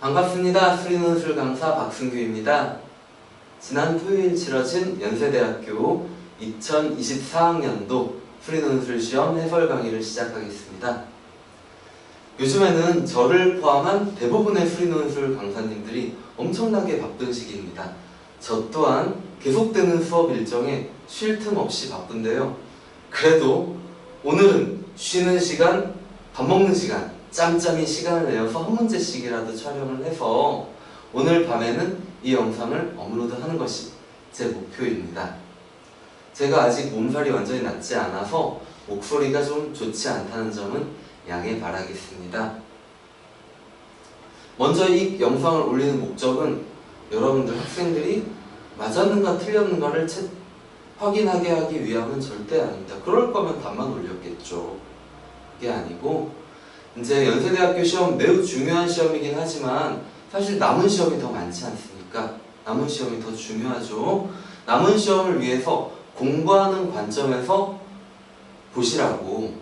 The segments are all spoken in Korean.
반갑습니다. 수리논술 강사 박승규입니다. 지난 토요일 치러진 연세대학교 2024학년도 수리논술 시험 해설 강의를 시작하겠습니다. 요즘에는 저를 포함한 대부분의 수리논술 강사님들이 엄청나게 바쁜 시기입니다. 저 또한 계속되는 수업 일정에 쉴 틈 없이 바쁜데요. 그래도 오늘은 쉬는 시간, 밥 먹는 시간, 짬짬이 시간을 내어서 한 문제씩이라도 촬영을 해서 오늘 밤에는 이 영상을 업로드하는 것이 제 목표입니다. 제가 아직 몸살이 완전히 낫지 않아서 목소리가 좀 좋지 않다는 점은 양해 바라겠습니다. 먼저 이 영상을 올리는 목적은 여러분들 학생들이 맞았는가 틀렸는가를 확인하게 하기 위함은 절대 아닙니다. 그럴 거면 답만 올렸겠죠. 그게 아니고 이제 연세대학교 시험 매우 중요한 시험이긴 하지만 사실 남은 시험이 더 많지 않습니까? 남은 시험이 더 중요하죠. 남은 시험을 위해서 공부하는 관점에서 보시라고,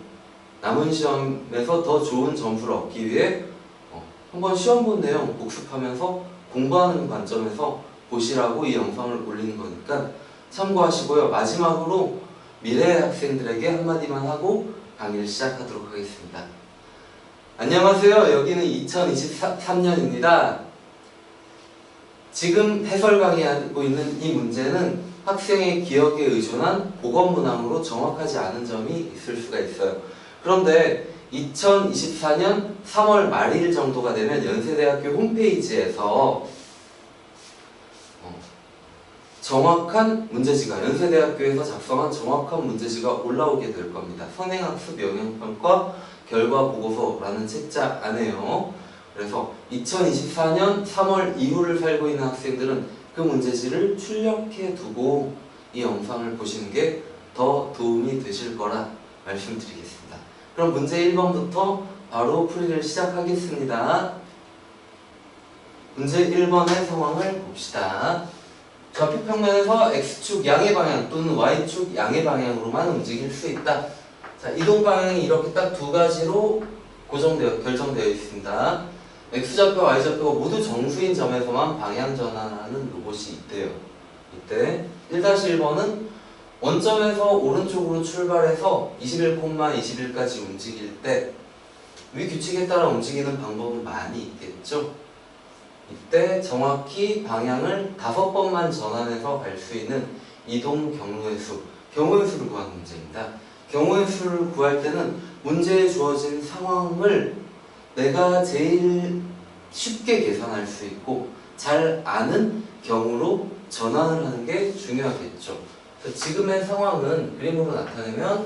남은 시험에서 더 좋은 점수를 얻기 위해 한번 시험 본 내용 복습하면서 공부하는 관점에서 보시라고 이 영상을 올리는 거니까 참고하시고요. 마지막으로 미래 학생들에게 한마디만 하고 강의를 시작하도록 하겠습니다. 안녕하세요. 여기는 2023년입니다. 지금 해설 강의하고 있는 이 문제는 학생의 기억에 의존한 보건문항으로 정확하지 않은 점이 있을 수가 있어요. 그런데 2024년 3월 말일 정도가 되면 연세대학교 홈페이지에서 정확한 문제지가, 연세대학교에서 작성한 정확한 문제지가 올라오게 될 겁니다. 선행학습 영향평가 결과 보고서라는 책자 안에요. 그래서 2024년 3월 이후를 살고 있는 학생들은 그 문제지를 출력해 두고 이 영상을 보시는 게 더 도움이 되실 거라 말씀드리겠습니다. 그럼 문제 1번부터 바로 풀이를 시작하겠습니다. 문제 1번의 상황을 봅시다. 좌표평면에서 X축 양의 방향 또는 Y축 양의 방향으로만 움직일 수 있다. 자, 이동 방향이 이렇게 딱 두 가지로 결정되어 있습니다. X좌표, Y좌표가 모두 정수인 점에서만 방향 전환하는 로봇이 있대요. 이때 1-1번은 원점에서 오른쪽으로 출발해서 21,21까지 움직일 때 위 규칙에 따라 움직이는 방법은 많이 있겠죠. 이때 정확히 방향을 5번만 전환해서 갈 수 있는 이동 경로의 수, 경우의 수를 구하는 문제입니다. 경우의 수를 구할 때는 문제에 주어진 상황을 내가 제일 쉽게 계산할 수 있고 잘 아는 경우로 전환을 하는 게 중요하겠죠. 지금의 상황은 그림으로 나타내면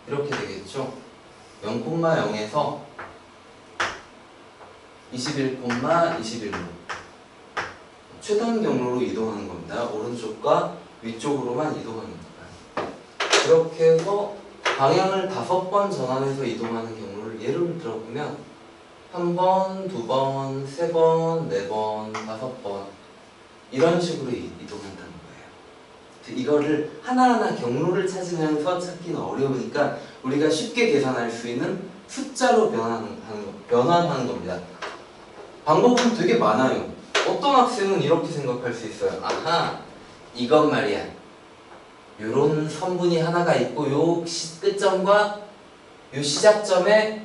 이렇게 되겠죠. 0,0에서 21,21로 최단 경로로 이동하는 겁니다. 오른쪽과 위쪽으로만 이동하는 겁니다. 이렇게 해서 방향을 5번 전환해서 이동하는 경로를 예를 들어보면 1번, 2번, 3번, 4번, 5번 이런 식으로 이동한다는 거예요. 이거를 하나하나 경로를 찾으면서 찾기는 어려우니까 우리가 쉽게 계산할 수 있는 숫자로 변환하는 겁니다. 방법은 되게 많아요. 어떤 학생은 이렇게 생각할 수 있어요. 아하, 이건 말이야. 요런 선분이 하나가 있고 요 끝점과 요 시작점의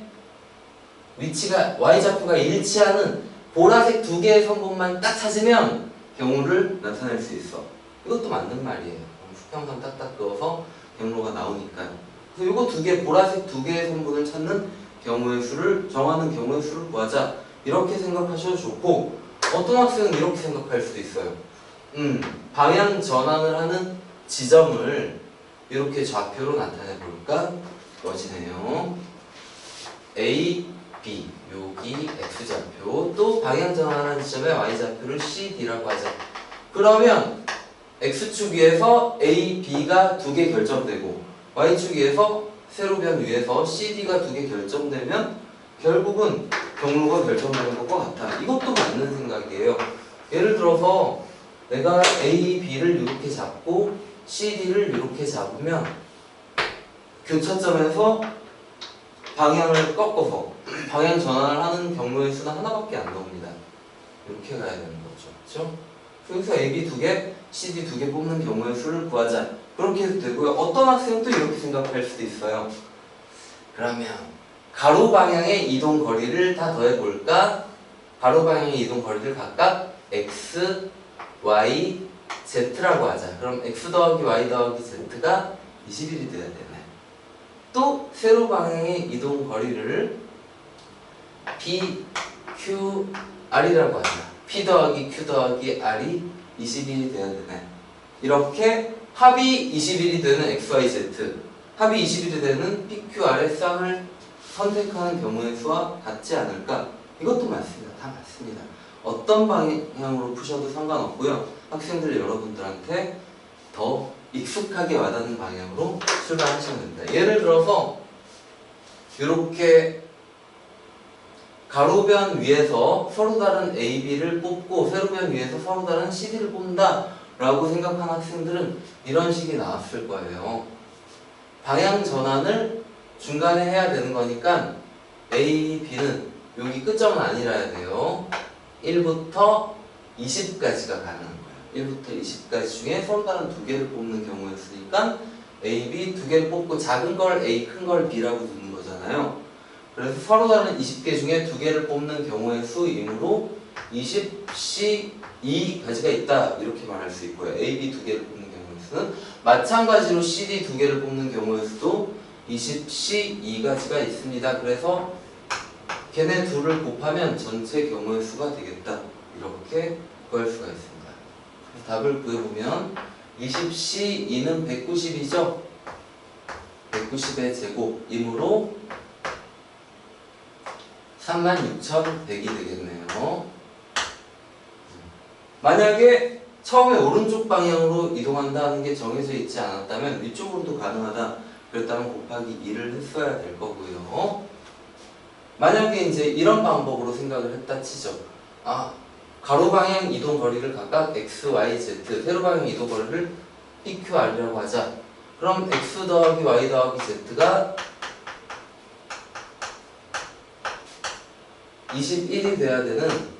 위치가 Y좌표가 일치하는 보라색 2개의 선분만 딱 찾으면 경로를 나타낼 수 있어. 이것도 맞는 말이에요. 수평선 딱딱 그어서 경로가 나오니까요. 그래서 요거 2개, 보라색 2개의 선분을 찾는 경우의 수를 정하는 경우의 수를 구하자. 이렇게 생각하셔도 좋고, 어떤 학생은 이렇게 생각할 수도 있어요. 방향 전환을 하는 지점을 이렇게 좌표로 나타내 볼까? 멋지네요. A, B, 여기 X좌표, 또 방향 전환하는 지점의 Y좌표를 CD라고 하자. 그러면 X축 위에서 A, B가 2개 결정되고 Y축 위에서 세로변 위에서 CD가 2개 결정되면 결국은 경로가 결정되는 것 같아. 이것도 맞는 생각이에요. 예를 들어서 내가 A, B를 이렇게 잡고 CD를 이렇게 잡으면 교차점에서 방향을 꺾어서 방향 전환을 하는 경로의 수는 하나밖에 안 나옵니다. 이렇게 가야 되는 거죠. 그렇죠? 여기서 AB 2개, CD 2개 뽑는 경우의 수를 구하자. 그렇게 해도 되고요. 어떤 학생은 또 이렇게 생각할 수도 있어요. 그러면 가로 방향의 이동 거리를 다 더해볼까? 가로 방향의 이동 거리를 각각 X, Y, Z라고 하자. 그럼 X 더하기 Y 더하기 Z가 21이 돼야 되네. 또 세로 방향의 이동 거리를 P, Q, R이라고 하자. P 더하기 Q 더하기 R이 21이 돼야 되네. 이렇게 합이 21이 되는 X, Y, Z, 합이 21이 되는 P, Q, R의 쌍을 선택하는 경우의 수와 같지 않을까? 이것도 맞습니다. 다 맞습니다. 어떤 방향으로 푸셔도 상관없고요. 학생들 여러분들한테 더 익숙하게 와닿는 방향으로 출발하시면 됩니다. 예를 들어서 이렇게 가로변 위에서 서로 다른 AB를 뽑고 세로변 위에서 서로 다른 CD를 뽑는다 라고 생각한 학생들은 이런 식이 나왔을 거예요. 방향 전환을 중간에 해야 되는 거니까 A, B는 여기 끝점은 아니라야 돼요. 1부터 20까지가 가능한 거예요. 1부터 20까지 중에 서로 다른 두 개를 뽑는 경우였으니까 A, B 두 개를 뽑고 작은 걸 A, 큰 걸 B라고 두는 거잖아요. 그래서 서로 다른 20개 중에 두 개를 뽑는 경우의 수이므로 20C2가지가 있다 이렇게 말할 수 있고요. A, B 두 개를 뽑는 경우의 수는 마찬가지로 CD 두 개를 뽑는 경우의 수도 20C2가지가 있습니다. 그래서 걔네 둘을 곱하면 전체 경우의 수가 되겠다. 이렇게 구할 수가 있습니다. 답을 구해보면 20C2는 190이죠? 190의 제곱이므로 36,100이 되겠네요. 만약에 처음에 오른쪽 방향으로 이동한다는 게 정해져 있지 않았다면 위쪽으로도 가능하다. 그랬다면 곱하기 2를 했어야 될 거고요. 만약에 이제 이런 방법으로 생각을 했다 치죠. 가로 방향 이동 거리를 각각 X, Y, Z, 세로 방향 이동 거리를 P, Q, R이라고 하자. 그럼 X 더하기 Y 더하기 Z가 21이 돼야 되는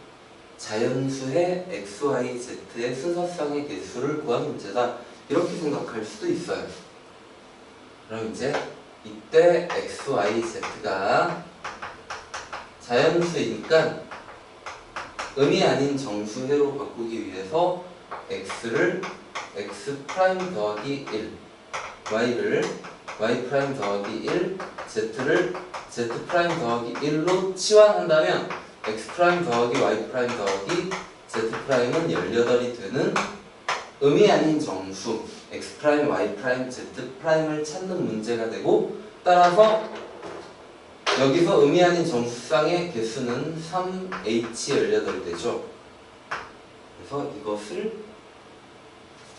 자연수의 X, Y, Z의 순서쌍의 개수를 구하는 문제다. 이렇게 생각할 수도 있어요. 그럼 이제 이때 X, Y, Z가 자연수이니까 음이 아닌 정수회로 바꾸기 위해서 X를 X 프라임 더하기 1, Y를 Y 프라임 더하기 1, Z를 Z 프라임 더하기 1로 치환한다면 X 프라임 더하기 Y 프라임 더하기 Z 프라임은 18이 되는 음이 아닌 정수 X 프라임, Y 프라임, Z 프라임을 찾는 문제가 되고, 따라서 여기서 음이 아닌 정수쌍의 개수는 3H18이 되죠. 그래서 이것을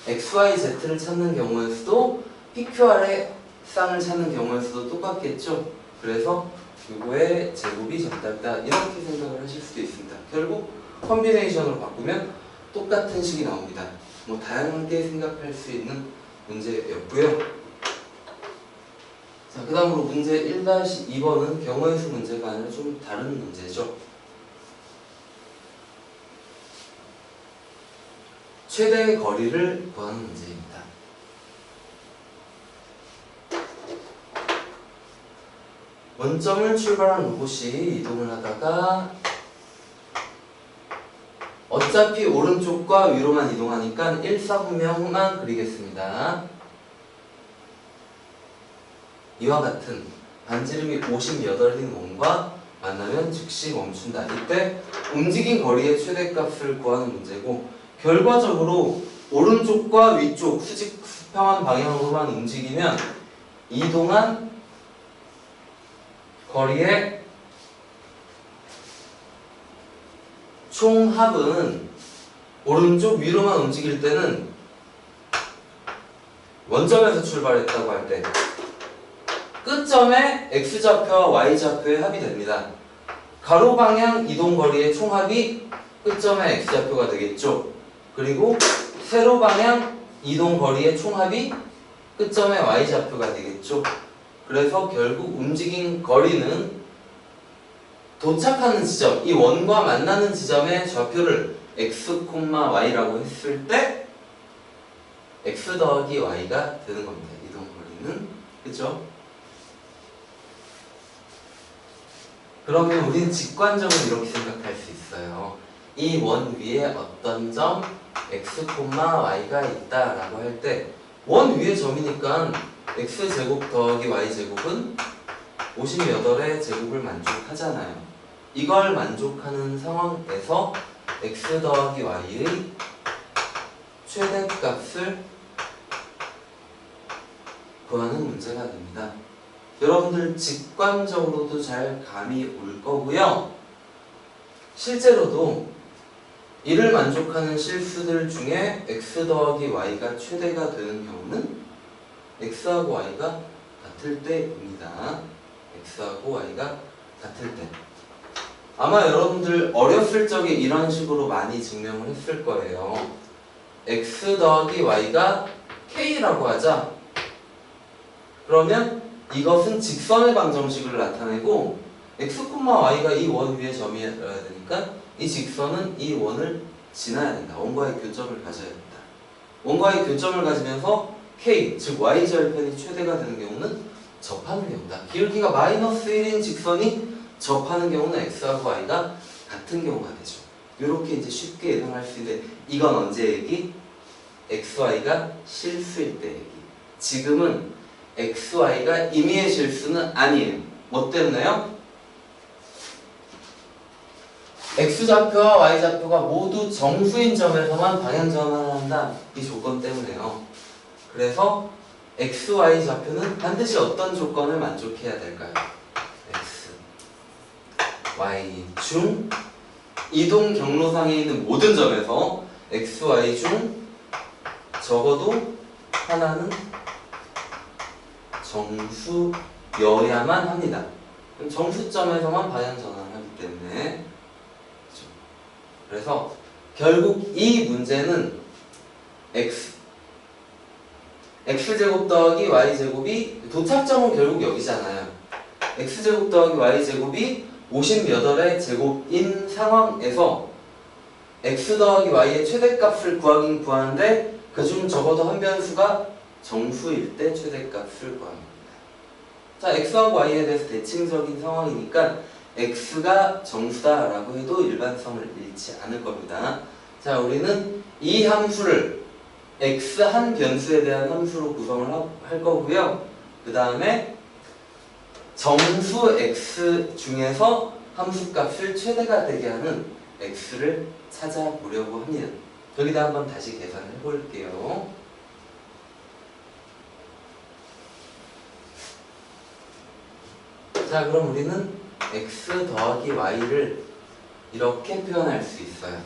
X, Y, Z를 찾는 경우의 수도 PQR의 쌍을 찾는 경우의 수도 똑같겠죠. 그래서 이거의 제곱이 정답이다. 이렇게 생각을 하실 수도 있습니다. 결국 컴비네이션으로 바꾸면 똑같은 식이 나옵니다. 뭐 다양하게 생각할 수 있는 문제였고요. 자, 그 다음으로 문제 1-2번은 경우의 수 문제가 아니라 좀 다른 문제죠. 최대의 거리를 구하는 문제입니다. 원점을 출발한 로봇이 이동을 하다가 어차피 오른쪽과 위로만 이동하니까 일사분명만 그리겠습니다. 이와 같은 반지름이 58인 원과 만나면 즉시 멈춘다. 이때 움직인 거리의 최대값을 구하는 문제고, 결과적으로 오른쪽과 위쪽 수직 수평한 방향으로만 움직이면 이동한 거리의 총합은 오른쪽 위로만 움직일 때는 원점에서 출발했다고 할 때 끝점에 X좌표와 Y좌표의 합이 됩니다. 가로 방향 이동 거리의 총합이 끝점에 X좌표가 되겠죠. 그리고 세로 방향 이동 거리의 총합이 끝점에 Y좌표가 되겠죠. 그래서 결국 움직인 거리는 도착하는 지점, 이 원과 만나는 지점의 좌표를 x, y라고 했을 때 x 더하기 y가 되는 겁니다. 이동 거리는. 그죠? 그러면 우리는 직관적으로 이렇게 생각할 수 있어요. 이 원 위에 어떤 점 x, y가 있다라고 할 때 원 위의 점이니까 x제곱 더하기 y제곱은 58의 제곱을 만족하잖아요. 이걸 만족하는 상황에서 x 더하기 y의 최대값을 구하는 문제가 됩니다. 여러분들 직관적으로도 잘 감이 올 거고요. 실제로도 이를 만족하는 실수들 중에 x 더하기 y가 최대가 되는 경우는 x하고 y가 같을 때입니다. x하고 y가 같을 때. 아마 여러분들 어렸을 적에 이런 식으로 많이 증명을 했을 거예요. x 더하기 y가 k라고 하자. 그러면 이것은 직선의 방정식을 나타내고 x, y가 이 원 위의 점이어야 되니까 이 직선은 이 원을 지나야 된다. 원과의 교점을 가져야 된다. 원과의 교점을 가지면서 k, 즉 y절편이 최대가 되는 경우는 접하는 경우다. 기울기가 -1인 직선이 접하는 경우는 x하고 y가 같은 경우가 되죠. 이렇게 이제 쉽게 예상할 수 있는데 이건 언제 얘기? x, y가 실수일 때 얘기. 지금은 x, y가 임의의 실수는 아니에요. 뭐 때문에요? x좌표와 y좌표가 모두 정수인 점에서만 방향 전환을 한다. 이 조건 때문에요. 그래서 x, y 좌표는 반드시 어떤 조건을 만족해야 될까요? x, y 중 이동 경로상에 있는 모든 점에서 x, y 중 적어도 하나는 정수여야만 합니다. 그럼 정수점에서만 방향 전환을 하기 때문에 그래서 결국 이 문제는 x제곱 더하기 y제곱이 도착점은 결국 여기잖아요. x제곱 더하기 y제곱이 50몇 월의 제곱인 상황에서 x 더하기 y의 최대값을 구하긴 구하는데 그중 적어도 한 변수가 정수일 때 최대값을 구합니다. 자, x하고 y에 대해서 대칭적인 상황이니까 x가 정수다라고 해도 일반성을 잃지 않을 겁니다. 자, 우리는 이 함수를 x 한 변수에 대한 함수로 구성을 할 거고요. 그 다음에 정수 x 중에서 함수값을 최대가 되게 하는 x를 찾아보려고 합니다. 여기다 한번 다시 계산을 해볼게요. 자, 그럼 우리는 x 더하기 y를 이렇게 표현할 수 있어요.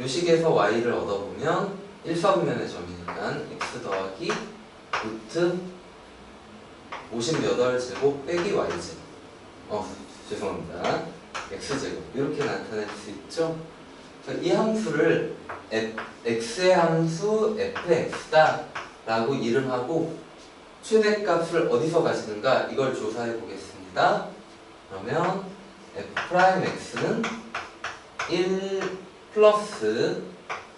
요 식에서 y를 얻어보면 1선면의 점이니까 x 더하기 루트 50몇 월 제곱 빼기 y제곱. 죄송합니다. x제곱. 이렇게 나타낼 수 있죠? 이 함수를 x의 함수 fx다 라고 이름하고 최대값을 어디서 가지는가 이걸 조사해 보겠습니다. 그러면 f'x는 1 플러스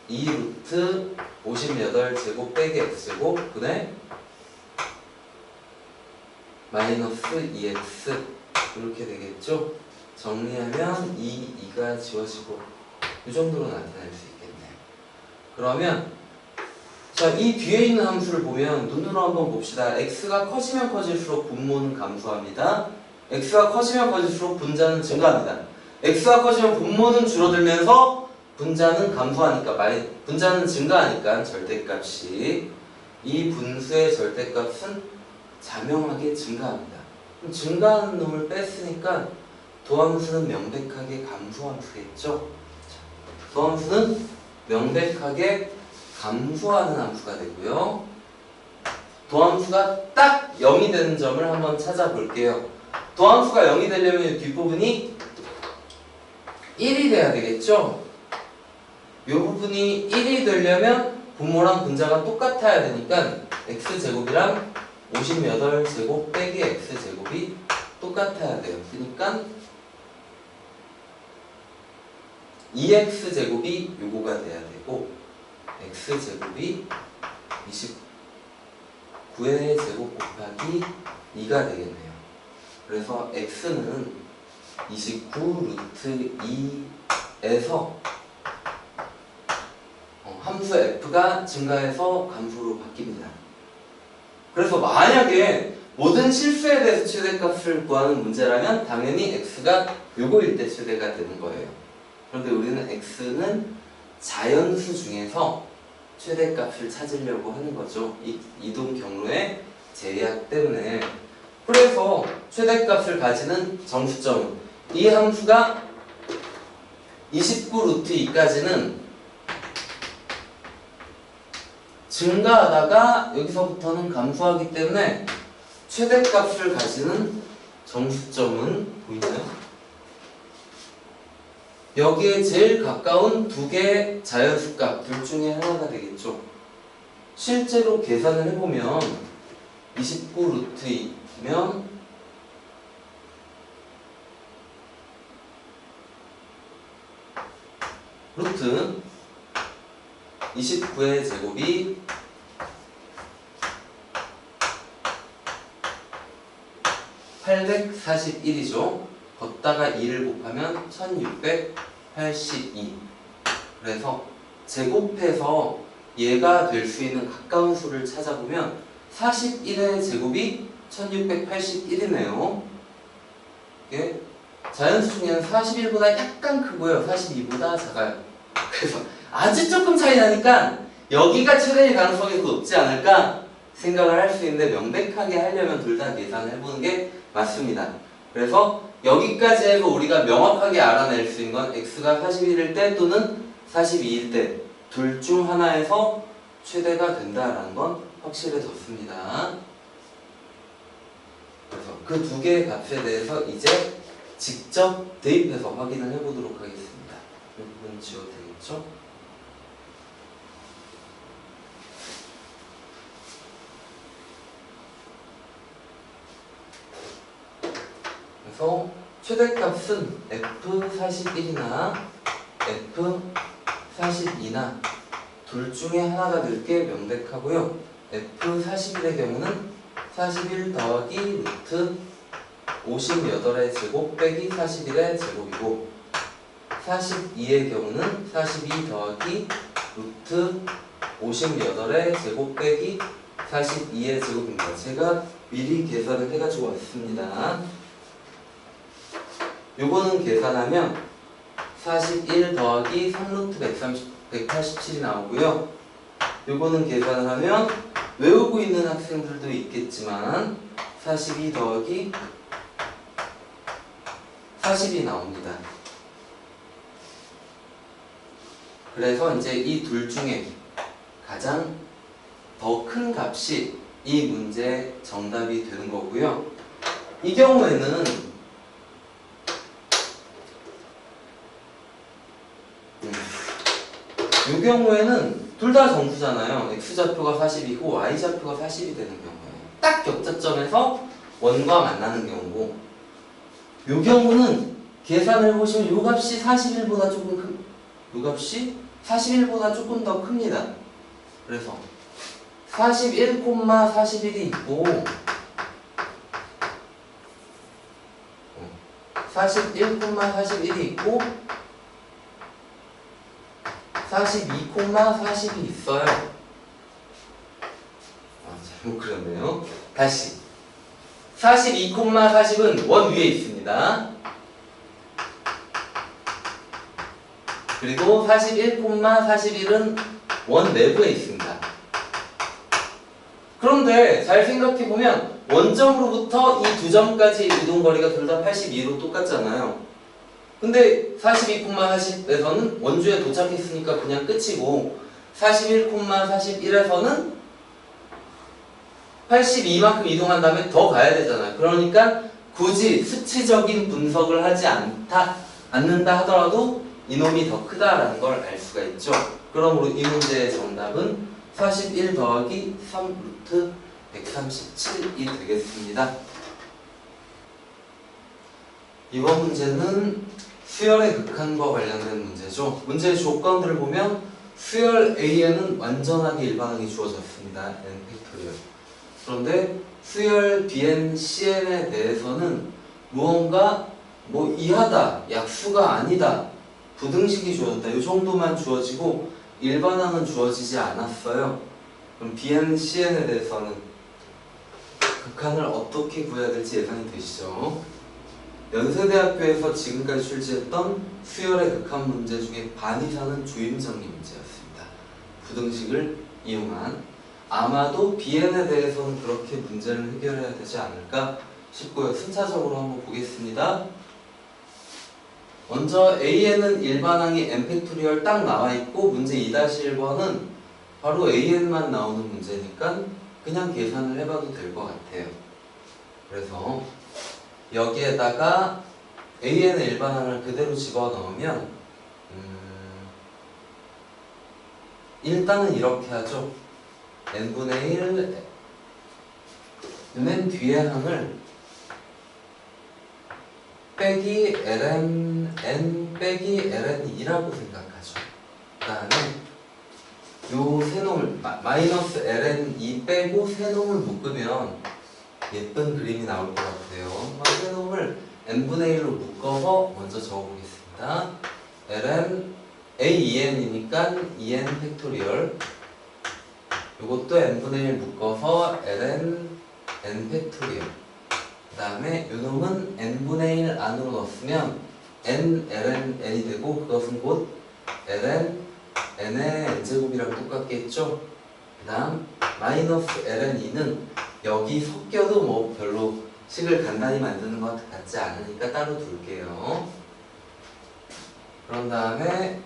2 루트 58 제곱 빼기 x제곱 분의 마이너스 2x 이렇게 되겠죠? 정리하면 2가 지워지고 이 정도로 나타낼 수 있겠네요. 그러면 자, 이 뒤에 있는 함수를 보면 눈으로 한번 봅시다. x가 커지면 커질수록 분모는 감소합니다. x가 커지면 커질수록 분자는 증가합니다. x가 커지면 분모는 줄어들면서 분자는 감소하니까 분자는 증가하니까 절대값이 이 분수의 절대값은 자명하게 증가합니다. 그럼 증가하는 놈을 뺐으니까 도함수는 명백하게 감소함수겠죠? 도함수는 명백하게 감소하는 함수가 되고요. 도함수가 딱 0이 되는 점을 한번 찾아볼게요. 도함수가 0이 되려면 뒷부분이 1이 돼야 되겠죠? 이 부분이 1이 되려면 분모랑 분자가 똑같아야 되니까 x제곱이랑 50몇 월 제곱 빼기 x제곱이 똑같아야 돼요. 그러니까 2x제곱이 요거가 돼야 되고 x제곱이 29의 제곱 곱하기 2가 되겠네요. 그래서 x는 29 루트 2에서 함수 f가 증가해서 감소로 바뀝니다. 그래서 만약에 모든 실수에 대해서 최대값을 구하는 문제라면 당연히 x가 요거일 때 최대가 되는 거예요. 그런데 우리는 x는 자연수 중에서 최대값을 찾으려고 하는 거죠. 이 이동 경로의 제약 때문에. 그래서 최대값을 가지는 정수점은 이 함수가 29 루트 2까지는 증가하다가 여기서부터는 감소하기 때문에 최대값을 가지는 정수점은 보이나요? 여기에 제일 가까운 두 개의 자연수값 둘 중에 하나가 되겠죠. 실제로 계산을 해보면 29 루트 2면 루트 29의 제곱이 841이죠. 걷다가 2를 곱하면 1682. 그래서 제곱해서 얘가 될 수 있는 가까운 수를 찾아보면 41의 제곱이 1681이네요. 이게 자연수 중에는 41보다 약간 크고요. 42보다 작아요. 그래서 아주 조금 차이 나니까 여기가 최대의 가능성이 더 높지 않을까 생각을 할 수 있는데 명백하게 하려면 둘 다 계산을 해보는 게 맞습니다. 그래서 여기까지 해서 우리가 명확하게 알아낼 수 있는 건 x가 41일 때 또는 42일 때 둘 중 하나에서 최대가 된다라는 건 확실해졌습니다. 그래서 그 두 개의 값에 대해서 이제 직접 대입해서 확인을 해보도록 하겠습니다. 이 부분 지워도 되겠죠? 그래서 최대값은 F41이나 F42나 둘 중에 하나가 될 게 명백하고요. F41의 경우는 41 더하기 루트 58의 제곱 빼기 41의 제곱이고 42의 경우는 42 더하기 루트 58의 제곱 빼기 42의 제곱입니다. 제가 미리 계산을 해가지고 왔습니다. 요거는 계산하면 41 더하기 3루트 187이 나오고요. 요거는 계산을 하면 외우고 있는 학생들도 있겠지만 42 더하기 40이 나옵니다. 그래서 이제 이 둘 중에 가장 더 큰 값이 이 문제의 정답이 되는 거고요. 이 경우에는 이 경우에는 둘 다 정수잖아요. x좌표가 40이고 y좌표가 40이 되는 경우예요. 딱 격자점에서 원과 만나는 경우고 이 경우는 계산을 해보시면 이 값이 41보다 조금 이 값이 41보다 조금 더 큽니다. 그래서 41,41이 있고 41,41이 있고 42,40이 있어요. 잘못 그렸네요. 다시 42,40은 원 위에 있습니다. 그리고 41,41은 원 내부에 있습니다. 그런데 잘 생각해보면 원점으로부터 이 두 점까지 이동거리가 둘 다 82로 똑같잖아요. 근데 42,40에서는 원주에 도착했으니까 그냥 끝이고 41,41에서는 82만큼 이동한 다음에 더 가야 되잖아요. 그러니까 굳이 수치적인 분석을 하지 않는다 하더라도 이놈이 더 크다라는 걸 알 수가 있죠. 그러므로 이 문제의 정답은 41 더하기 3 루트 137이 되겠습니다. 이번 문제는 수열의 극한과 관련된 문제죠. 문제의 조건들을 보면 수열 A에는 완전하게 일반항이 주어졌습니다. n 팩토리얼. 그런데 수열 Bn, Cn에 대해서는 무언가 뭐 이하다, 약수가 아니다, 부등식이 주어졌다. 이 정도만 주어지고 일반항은 주어지지 않았어요. 그럼 Bn, Cn에 대해서는 극한을 어떻게 구해야 될지 예상이 되시죠? 연세대학교에서 지금까지 출제했던 수열의 극한 문제 중에 반 이상은 조임정리 문제였습니다. 부등식을 이용한. 아마도 Bn에 대해서는 그렇게 문제를 해결해야 되지 않을까 싶고요. 순차적으로 한번 보겠습니다. 먼저 An은 일반항이 n팩토리얼 딱 나와있고 문제 2-1번은 바로 An만 나오는 문제니까 그냥 계산을 해봐도 될 것 같아요. 그래서 여기에다가 An의 일반항을 그대로 집어넣으면 일단은 이렇게 하죠. n분의 1 n 뒤의 항을 빼기 ln n 빼기 ln2라고 생각하죠. 그 다음에 요 세 놈을 마이너스 ln2 빼고 세 놈을 묶으면 예쁜 그림이 나올 것 같아요. 세 놈을 n분의 1로 묶어서 먼저 적어보겠습니다. ln a2n이니까 2n 팩토리얼, 요것도 n분의 1 묶어서 ln n 팩토리얼. 그 다음에 요놈은 n분의 1 안으로 넣었으면 n ln n이 되고 그것은 곧 ln n의 n제곱이랑 똑같겠죠. 그 다음 마이너스 ln2는 여기 섞여도 뭐 별로 식을 간단히 만드는 것 같지 않으니까 따로 둘게요. 그런 다음에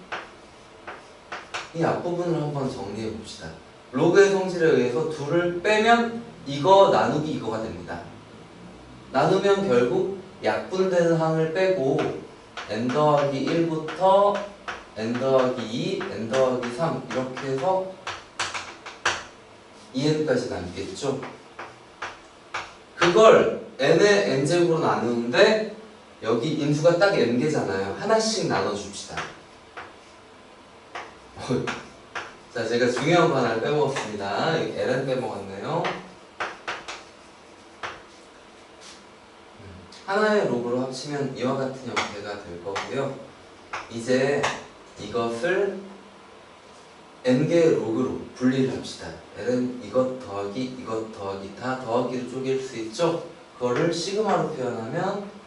이 앞부분을 한번 정리해 봅시다. 로그의 성질에 의해서 둘을 빼면 이거 나누기 이거가 됩니다. 나누면 결국 약분되는 항을 빼고 n 더하기 1부터 n 더하기 2, n 더하기 3 이렇게 해서 2n까지 남겠죠. 그걸 n의 n제곱으로 나누는데 여기 인수가 딱 n개잖아요. 하나씩 나눠줍시다. 자, 제가 중요한 거 하나를 빼먹었습니다. ln 빼먹었네요. 하나의 로그로 합치면 이와 같은 형태가 될 거고요. 이제 이것을 n개의 로그로 분리를 합시다. ln 이것 더하기 이것 더하기 다 더하기로 쪼갤 수 있죠? 그거를 시그마로 표현하면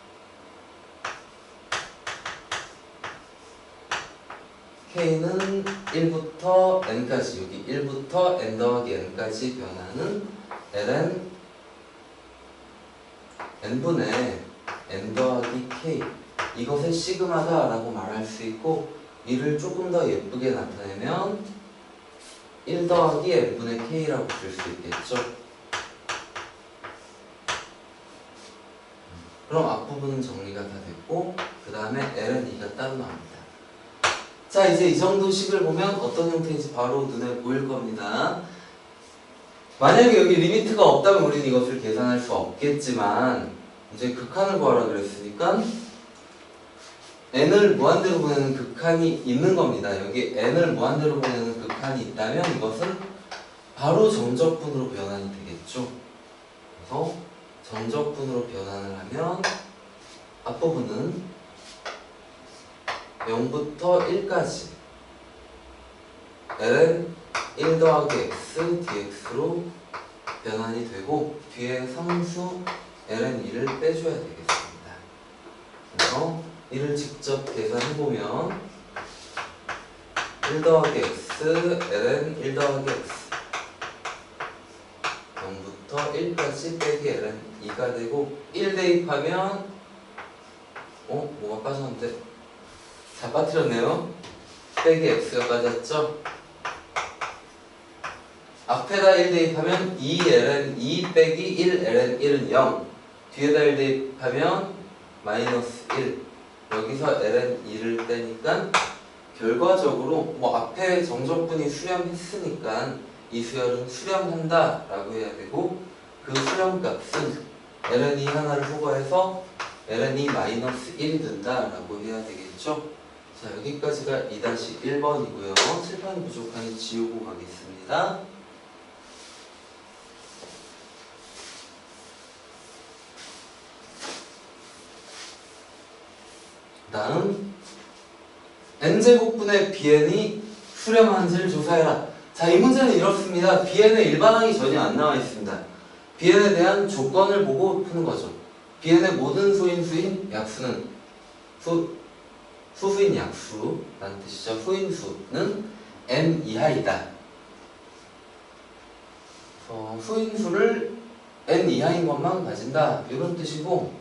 k는 1부터 n까지, 여기 1부터 n 더하기 n까지 변하는 ln n분의 n 더하기 k, 이것을 시그마다 라고 말할 수 있고, 이를 조금 더 예쁘게 나타내면 1 더하기 n분의 k라고 쓸 수 있겠죠. 그럼 앞부분은 정리가 다 됐고 그 다음에 ln2가 따로 나옵니다. 자, 이제 이 정도 식을 보면 어떤 형태인지 바로 눈에 보일 겁니다. 만약에 여기 리미트가 없다면 우리는 이것을 계산할 수 없겠지만 이제 극한을 구하라 그랬으니까 n을 무한대로 보내는 극한이 있는 겁니다. 여기 n을 무한대로 보내는 극한이 있다면 이것은 바로 정적분으로 변환이 되겠죠. 그래서 정적분으로 변환을 하면 앞부분은 0부터 1까지 ln 1 더하기 x dx로 변환이 되고 뒤에 상수 ln2를 빼줘야 되겠습니다. 그래서 이를 직접 계산해보면 1 더하기 x ln 1 더하기 x 0부터 1까지 빼기 ln2가 되고 1 대입하면 뭐가 빠졌는데? 다 빠뜨렸네요. 빼기 x가 빠졌죠? 앞에다 1 대입하면 2 ln 2 빼기 1 ln 1은 0, 뒤에다 1 대입하면 마이너스 1, 여기서 ln 2를 떼니까 결과적으로 뭐 앞에 정적분이 수렴했으니까 이 수열은 수렴한다 라고 해야 되고, 그 수렴값은 ln 2 하나를 소거해서 ln이 마이너스 1이 된다라고 해야 되겠죠? 자, 여기까지가 2-1번이고요. 칠판이 부족하니 지우고 가겠습니다. 다음 n제곱분의 bn이 수렴한지를 조사해라. 자, 이 문제는 이렇습니다. bn의 일반항이 전혀 안 나와 있습니다. bn에 대한 조건을 보고 푸는 거죠. bn의 모든 소인수인 약수는 소수인 약수라는 뜻이죠. 소인수는 n 이하이다. 소인수를 n 이하인 것만 가진다, 이런 뜻이고,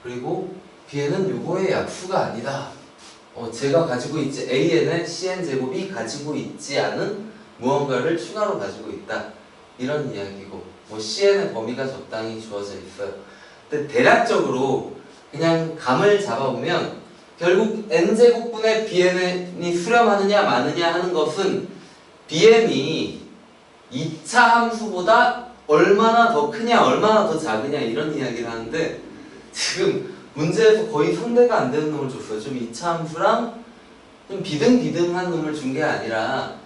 그리고 bn은 요거의 약수가 아니다. 제가 가지고 있지, an의 cn제곱이 가지고 있지 않은 무언가를 추가로 가지고 있다, 이런 이야기고, cn의 범위가 적당히 주어져 있어요. 근데 대략적으로 그냥 감을 잡아보면 결국 n제곱분의 bn이 수렴하느냐 마느냐 하는 것은 bn이 2차 함수보다 얼마나 더 크냐 얼마나 더 작으냐 이런 이야기를 하는데, 지금 문제에서 거의 상대가 안 되는 놈을 줬어요. 좀 2차 함수랑 좀 비등비등한 놈을 준 게 아니라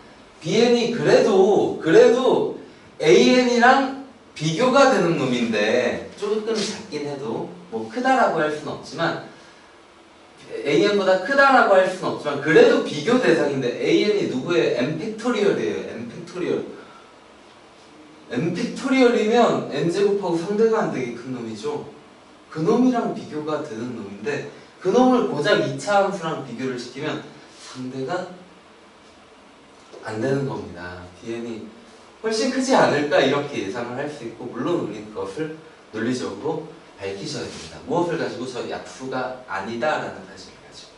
bn이 그래도 an이랑 비교가 되는 놈인데, 조금 작긴 해도 뭐 크다라고 할 수는 없지만, an보다 크다라고 할 수는 없지만 그래도 비교 대상인데, an이 누구의 n팩토리얼이에요. n팩토리얼이면 n제곱하고 상대가 안 되게 큰 놈이죠. 그 놈이랑 비교가 되는 놈인데, 그 놈을 고작 2차 함수랑 비교를 시키면 상대가 안 되는 겁니다. bn이 훨씬 크지 않을까 이렇게 예상을 할 수 있고, 물론 우리는 그것을 논리적으로 밝히셔야 됩니다. 무엇을 가지고? 저 약수가 아니다라는 사실을 가지고.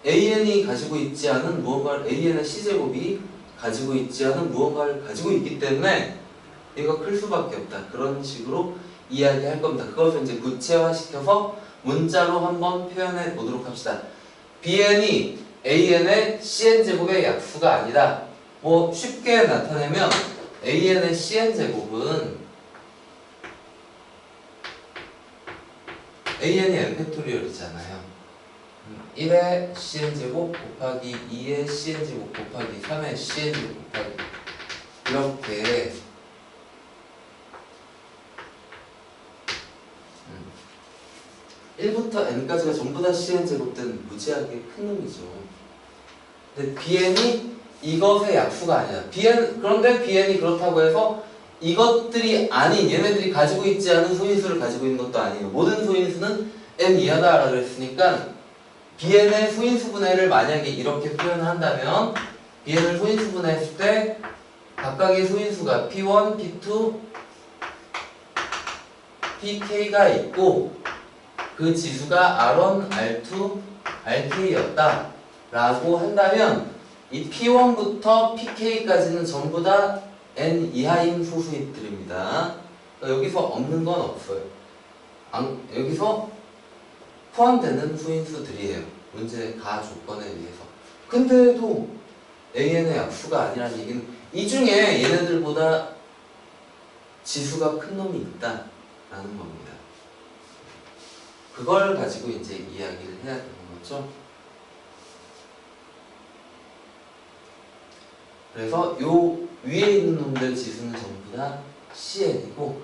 an이 가지고 있지 않은 무언가를, an의 c제곱이 가지고 있지 않은 무언가를 가지고 있기 때문에 얘가 클 수밖에 없다, 그런 식으로 이야기할 겁니다. 그것을 이제 구체화시켜서 문자로 한번 표현해 보도록 합시다. bn이 an의 cn제곱의 약수가 아니다. 쉽게 나타내면 an의 cn제곱은 an이 n팩토리얼이잖아요. 1의 cn제곱 곱하기 2의 cn제곱 곱하기 3의 cn제곱 곱하기 이렇게 1부터 n까지가 전부 다 cn제곱된 무지하게 큰 놈이죠. 근데 bn이 이것의 약수가 아니야. 그런데 bn이 그렇다고 해서 이것들이 아닌, 얘네들이 가지고 있지 않은 소인수를 가지고 있는 것도 아니에요. 모든 소인수는 n 이하다라고 그랬으니까 bn의 소인수 분해를 만약에 이렇게 표현을 한다면, bn을 소인수 분해했을 때 각각의 소인수가 p1, p2, pk가 있고 그 지수가 r1, r2, rk였다 라고 한다면, 이 p1부터 pk까지는 전부 다 n 이하인 소수인들입니다. 그러니까 여기서 없는 건 없어요. 여기서 포함되는 소인수들이에요. 문제 가 조건에 의해서. 근데도 an의 약수가 아니라는 얘기는 이 중에 얘네들보다 지수가 큰 놈이 있다라는 겁니다. 그걸 가지고 이제 이야기를 해야 되는 거죠. 그래서 요 위에 있는 놈들 지수는 전부 다 cn이고,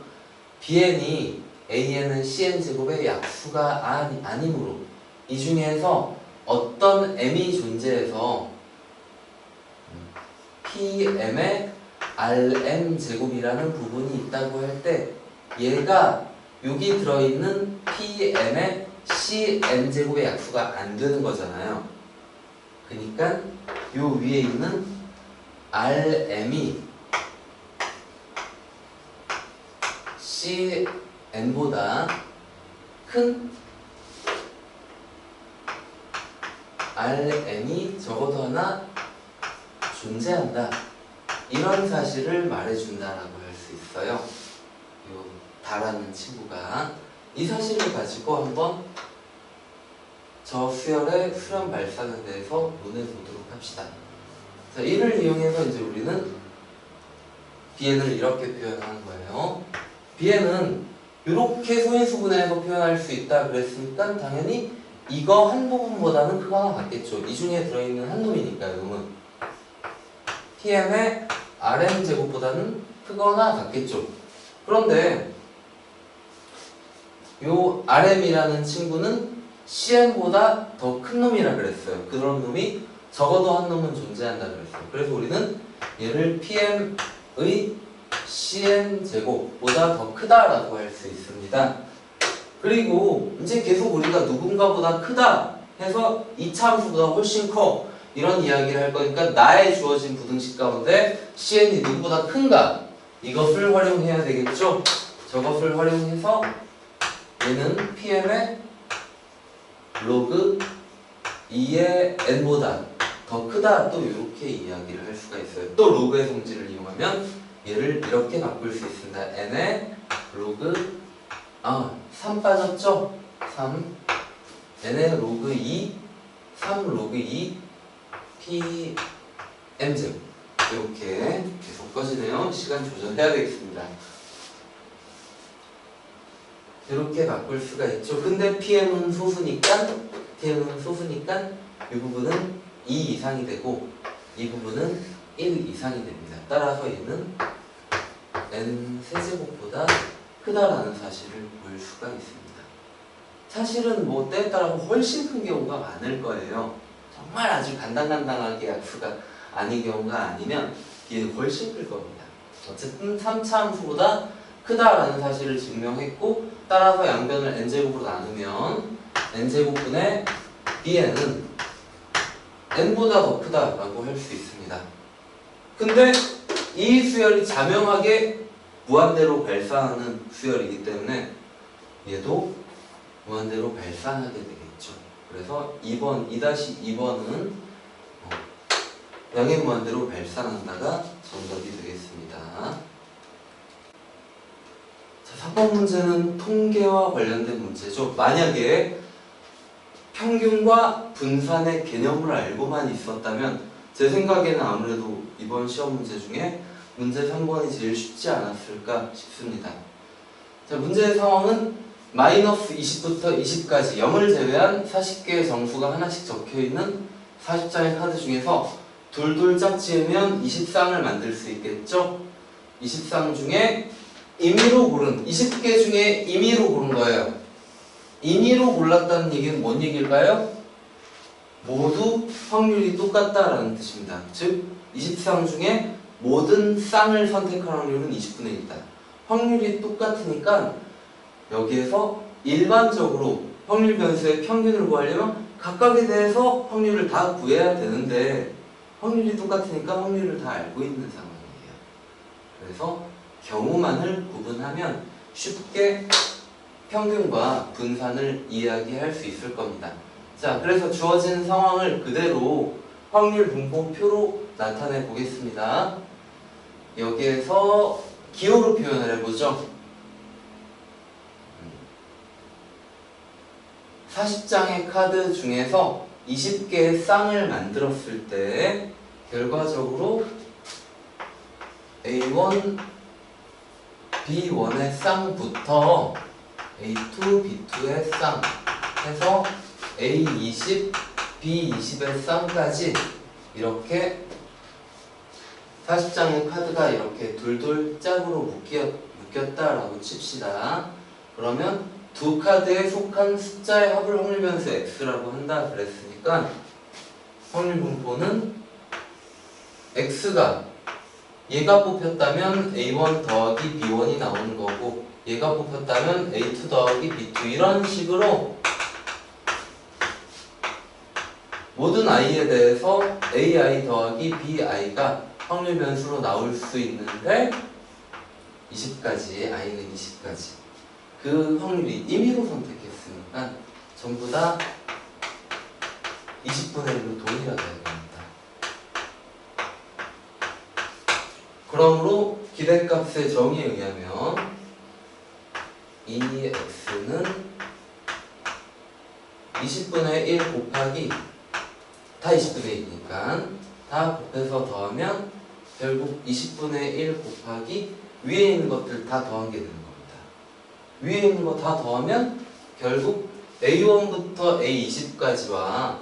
bn이 an은 cn제곱의 약수가 아니므로 이 중에서 어떤 m이 존재해서 pm의 rm제곱이라는 부분이 있다고 할 때, 얘가 여기 들어있는 pm의 cn제곱의 약수가 안 되는 거잖아요. 그러니까 요 위에 있는 rm이 cn보다 큰 rm이 적어도 하나 존재한다, 이런 사실을 말해준다라고 할 수 있어요. 요 다라는 친구가 이 사실을 가지고 한번 저 수열의 수렴 발산에 대해서 논해보도록 합시다. 자, 이를 이용해서 이제 우리는 bn을 이렇게 표현하는 거예요. bn은 이렇게 소인수분해해서 표현할 수 있다 그랬으니까 당연히 이거 한 부분보다는 크거나 같겠죠. 이 중에 들어있는 한 놈이니까요. 놈은 TM의 RM 제곱보다는 크거나 같겠죠. 그런데 요 RM이라는 친구는 CM보다 더 큰 놈이라 그랬어요. 그런 놈이 적어도 한 놈은 존재한다 그랬어요. 그래서 우리는 얘를 PM의 CM 제곱보다 더 크다라고 할 수 있습니다. 그리고 이제 계속 우리가 누군가보다 크다 해서 이 참수보다 훨씬 커 이런 이야기를 할 거니까 나의 주어진 부등식 가운데 CN이 누구보다 큰가 이것을 활용해야 되겠죠. 저것을 활용해서 얘는 PM의 로그 2의 n보다 더 크다 또 이렇게 이야기를 할 수가 있어요. 또 로그의 성질을 이용하면 얘를 이렇게 바꿀 수 있습니다. n의 로그 3 빠졌죠? 3 n의 로그 2 3 로그 2 PM제곱 이렇게 계속 꺼지네요. 시간 조절해야 되겠습니다. 이렇게 바꿀 수가 있죠. 근데 PM은 소수니까 이 부분은 2 이상이 되고 이 부분은 1 이상이 됩니다. 따라서 얘는 n 세제곱보다 크다라는 사실을 볼 수가 있습니다. 사실은 뭐 때에 따라 훨씬 큰 경우가 많을 거예요. 정말 아주 간당간당하게 약수가 아닌 경우가 아니면 얘는 훨씬 클 겁니다. 어쨌든 3차 함수보다 크다라는 사실을 증명했고 따라서 양변을 n제곱으로 나누면 n제곱분의 bn은 n보다 더 크다라고 할 수 있습니다. 근데 이 수열이 자명하게 무한대로 발산하는 수열이기 때문에 얘도 무한대로 발산하게 되겠죠. 그래서 2-2번은 양의 무한대로 발산한다가 정답이 되겠습니다. 자, 4번 문제는 통계와 관련된 문제죠. 만약에 평균과 분산의 개념을 알고만 있었다면 제 생각에는 아무래도 이번 시험 문제 중에 문제 3번이 제일 쉽지 않았을까 싶습니다. 자, 문제의 상황은 마이너스 20부터 20까지 0을 제외한 40개의 정수가 하나씩 적혀있는 40장의 카드 중에서 둘둘 짝지으면 20쌍을 만들 수 있겠죠? 20쌍 중에 임의로 고른 20개 중에 임의로 고른 거예요. 임의로 골랐다는 얘기는 뭔 얘기일까요? 모두 확률이 똑같다라는 뜻입니다. 즉 20쌍 중에 모든 쌍을 선택할 확률은 20분의 1이다. 확률이 똑같으니까 여기에서 일반적으로 확률 변수의 평균을 구하려면 각각에 대해서 확률을 다 구해야 되는데 확률이 똑같으니까 확률을 다 알고 있는 상황이에요. 그래서 경우만을 구분하면 쉽게 평균과 분산을 이야기할 수 있을 겁니다. 자, 그래서 주어진 상황을 그대로 확률 분포표로 나타내 보겠습니다. 여기에서 기호로 표현을 해보죠. 40장의 카드 중에서 20개의 쌍을 만들었을 때 결과적으로 A1, B1의 쌍부터 A2, B2의 쌍 해서 A20, B20의 쌍까지 이렇게 40장의 카드가 이렇게 둘둘 짝으로 묶였다라고 칩시다. 그러면 두 카드에 속한 숫자의 합을 확률 변수 x라고 한다 그랬으니까 확률 분포는 x가 얘가 뽑혔다면 A1 더하기 B1이 나오는 거고 얘가 뽑혔다면 A2 더하기 B2 이런 식으로 모든 i에 대해서 AI 더하기 BI가 확률 변수로 나올 수 있는데 20까지, i는 20까지 그 확률이 임의로 선택했으니까 전부 다 20분의 1로 동일하게 됩니다. 그러므로 기대값의 정의에 의하면 이 x는 20분의 1 곱하기 다 20분의 1이니까 다 곱해서 더하면 결국 20분의 1 곱하기 위에 있는 것들 다 더한 게 되는 겁니다. 위에 있는 거 다 더하면 결국 A1부터 A20까지와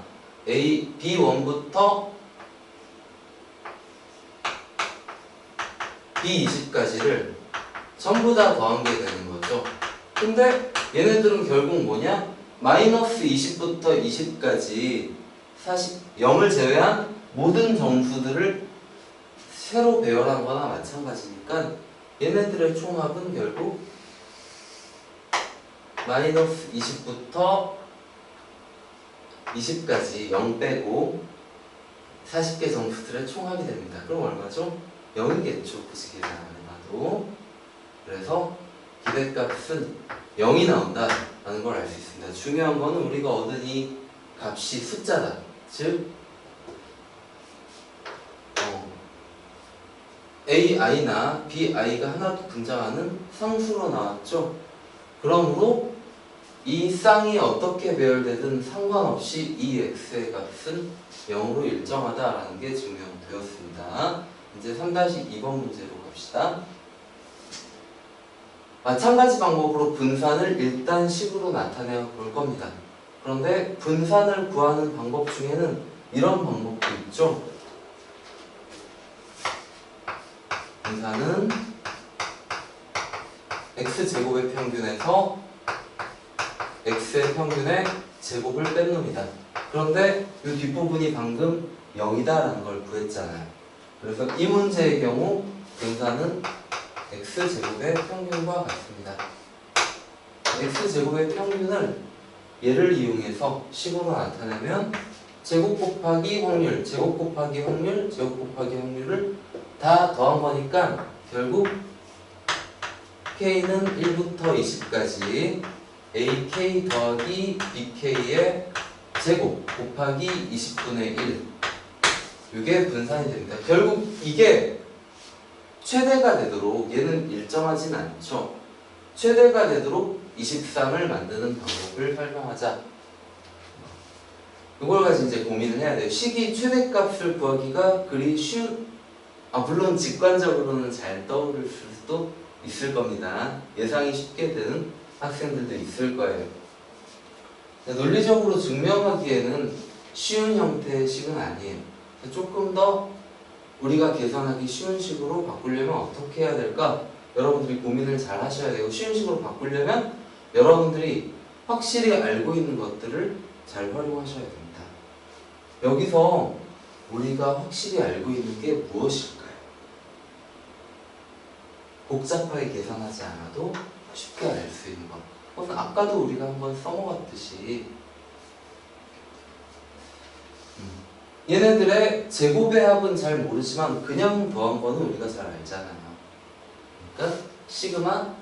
B1부터 B20까지를 전부 다 더한 게 되는 거죠. 근데 얘네들은 결국 뭐냐? 마이너스 20부터 20까지 0을 제외한 모든 정수들을 새로 배열한 거나 마찬가지니까 얘네들의 총합은 결국 마이너스 20부터 20까지 0 빼고 40개 정수들의 총합이 됩니다. 그럼 얼마죠? 0이겠죠. 굳이 계산 안 해봐도. 그래서 기대값은 0이 나온다라는 걸 알 수 있습니다. 중요한 거는 우리가 얻은 이 값이 숫자다. 즉 AI나 BI가 하나도 등장하는 상수로 나왔죠. 그러므로 이 쌍이 어떻게 배열되든 상관없이 이 x의 값은 0으로 일정하다라는 게 증명되었습니다. 이제 3-2번 문제로 갑시다. 마찬가지 방법으로 분산을 일단 식으로 나타내 볼 겁니다. 그런데 분산을 구하는 방법 중에는 이런 방법도 있죠. 분산은 x제곱의 평균에서 x의 평균의 제곱을 뺀 놈이다. 그런데 이 뒷부분이 방금 0이다라는 걸 구했잖아요. 그래서 이 문제의 경우 분산은 x제곱의 평균과 같습니다. x제곱의 평균을 얘를 이용해서 식으로 나타내면 제곱 곱하기 확률, 제곱 곱하기 확률, 제곱 곱하기 확률을 다 더한 거니까 결국 k는 1부터 20까지 ak 더하기 bk의 제곱 곱하기 20분의 1 이게 분산이 됩니다. 결국 이게 최대가 되도록 얘는 일정하진 않죠. 최대가 되도록 23을 만드는 방법을 설명하자. 이걸 가지고 이제 고민을 해야 돼요. 식이 최대값을 구하기가 그리 물론 직관적으로는 잘 떠오를 수도 있을 겁니다. 예상이 쉽게 되는 학생들도 있을 거예요. 논리적으로 증명하기에는 쉬운 형태의 식은 아니에요. 조금 더 우리가 계산하기 쉬운 식으로 바꾸려면 어떻게 해야 될까? 여러분들이 고민을 잘 하셔야 되고, 쉬운 식으로 바꾸려면 여러분들이 확실히 알고 있는 것들을 잘 활용하셔야 됩니다. 여기서 우리가 확실히 알고 있는 게 무엇일까요? 복잡하게 계산하지 않아도 쉽게 알 수 있는 것. 그건 아까도 우리가 한번 써먹었듯이 얘네들의 제곱의 합은 잘 모르지만 그냥 더한 거는 우리가 잘 알잖아요. 그러니까 시그마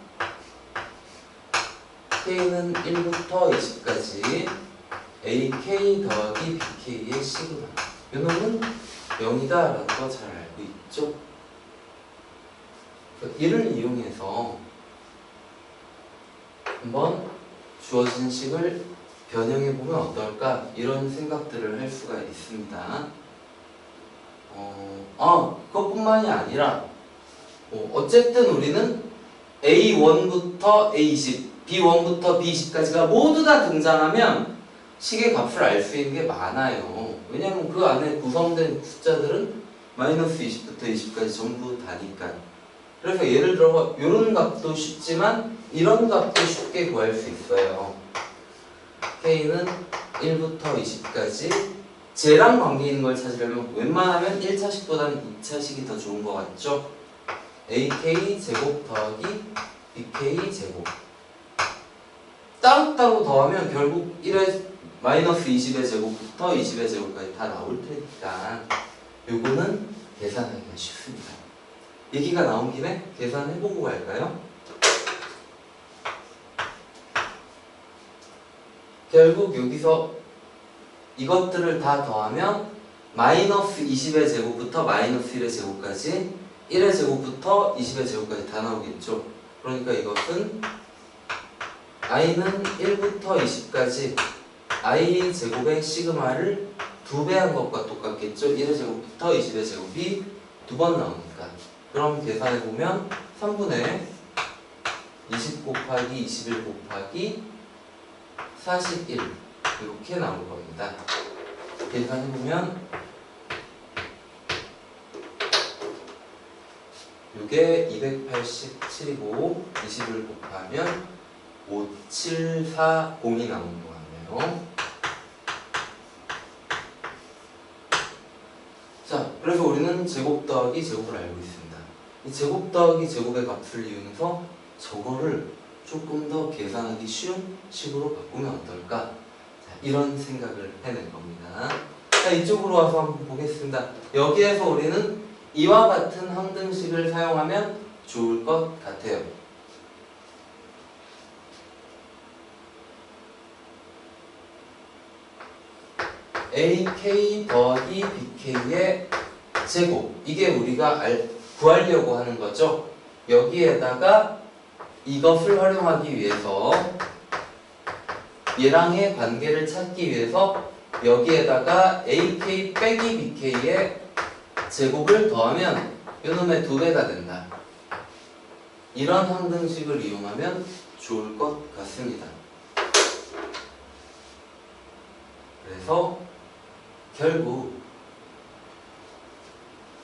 k는 1부터 20까지 ak 더하기 bk의 시그마 이 놈은 0이다 라는 거 잘 알고 있죠? 이를 이용해서 한번 주어진 식을 변형해 보면 어떨까? 이런 생각들을 할 수가 있습니다. 그것뿐만이 아니라 어쨌든 우리는 A1부터 A20, B1부터 B20까지가 모두 다 등장하면 식의 값을 알 수 있는 게 많아요. 왜냐하면 그 안에 구성된 숫자들은 마이너스 20부터 20까지 전부 다니까. 그래서 예를 들어 이런 값도 쉽지만 이런 값도 쉽게 구할 수 있어요. k는 1부터 20까지 쟤랑 관계 있는 걸 찾으려면 웬만하면 1차식보다는 2차식이 더 좋은 것 같죠? ak 제곱 더하기 bk 제곱 따로따로 더하면 결국 1의 마이너스 20의 제곱부터 20의 제곱까지 다 나올 테니까 요거는 계산하기가 쉽습니다. 얘기가 나온 김에 계산해보고 갈까요? 결국 여기서 이것들을 다 더하면 마이너스 20의 제곱부터 마이너스 1의 제곱까지 1의 제곱부터 20의 제곱까지 다 나오겠죠. 그러니까 이것은 i는 1부터 20까지 i 제곱의 시그마를 2배 한 것과 똑같겠죠. 1의 제곱부터 20의 제곱이 2번 나오니까. 그럼 계산해보면 3분의 20 곱하기 21 곱하기 41 이렇게 나올 겁니다. 계산해보면 이게 287이고 20을 곱하면 5740이 나오는 것 같네요. 자, 그래서 우리는 제곱 더하기 제곱을 알고 있습니다. 이 제곱 더하기 제곱의 값을 이용해서 저거를 조금 더 계산하기 쉬운 식으로 바꾸면 어떨까? 자, 이런 생각을 해낼 겁니다. 자, 이쪽으로 와서 한번 보겠습니다. 여기에서 우리는 이와 같은 항등식을 사용하면 좋을 것 같아요. AK 더하기 BK의 제곱, 이게 우리가 구하려고 하는 거죠. 여기에다가 이것을 활용하기 위해서 얘랑의 관계를 찾기 위해서 여기에다가 AK 빼기 BK의 제곱을 더하면 요놈의 2배가 된다. 이런 항등식을 이용하면 좋을 것 같습니다. 그래서 결국